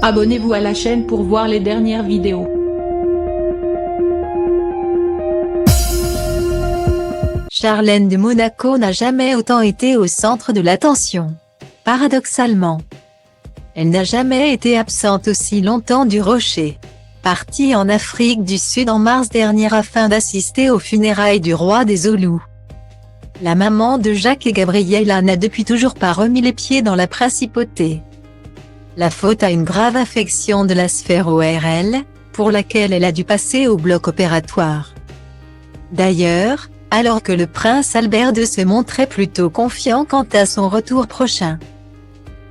Abonnez-vous à la chaîne pour voir les dernières vidéos. Charlène de Monaco n'a jamais autant été au centre de l'attention. Paradoxalement, elle n'a jamais été absente aussi longtemps du Rocher. Partie en Afrique du Sud en mars dernier afin d'assister aux funérailles du roi des Zoulous, la maman de Jacques et Gabriella n'a depuis toujours pas remis les pieds dans la principauté. La faute à une grave affection de la sphère ORL, pour laquelle elle a dû passer au bloc opératoire. D'ailleurs, alors que le prince Albert II se montrait plutôt confiant quant à son retour prochain,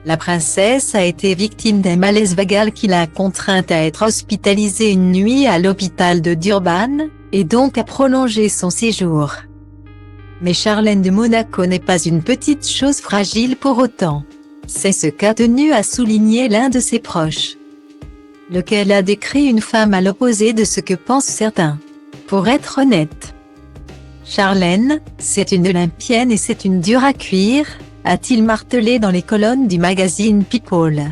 la princesse a été victime d'un malaise vagal qui l'a contrainte à être hospitalisée une nuit à l'hôpital de Durban, et donc à prolonger son séjour. Mais Charlène de Monaco n'est pas une petite chose fragile pour autant. C'est ce qu'a tenu à souligner l'un de ses proches, lequel a décrit une femme à l'opposé de ce que pensent certains. Pour être honnête, Charlène, c'est une olympienne et c'est une dure à cuire, a-t-il martelé dans les colonnes du magazine People.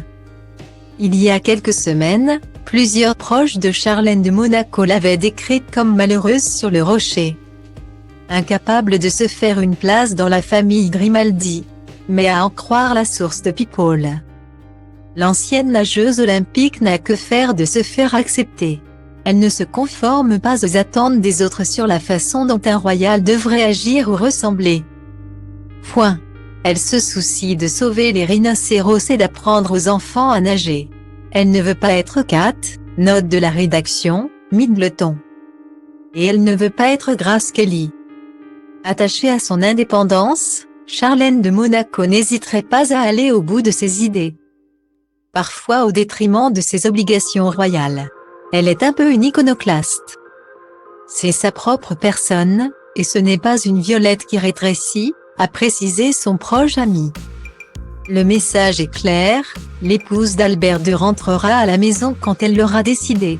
Il y a quelques semaines, plusieurs proches de Charlène de Monaco l'avaient décrite comme malheureuse sur le Rocher, incapable de se faire une place dans la famille Grimaldi. Mais à en croire la source de People, l'ancienne nageuse olympique n'a que faire de se faire accepter. Elle ne se conforme pas aux attentes des autres sur la façon dont un royal devrait agir ou ressembler. Point. Elle se soucie de sauver les rhinocéros et d'apprendre aux enfants à nager. Elle ne veut pas être Kat, note de la rédaction, Middleton. Et elle ne veut pas être Grace Kelly. Attachée à son indépendance, Charlène de Monaco n'hésiterait pas à aller au bout de ses idées, parfois au détriment de ses obligations royales. Elle est un peu une iconoclaste. C'est sa propre personne, et ce n'est pas une violette qui rétrécit, a précisé son proche ami. Le message est clair, l'épouse d'Albert II rentrera à la maison quand elle l'aura décidé.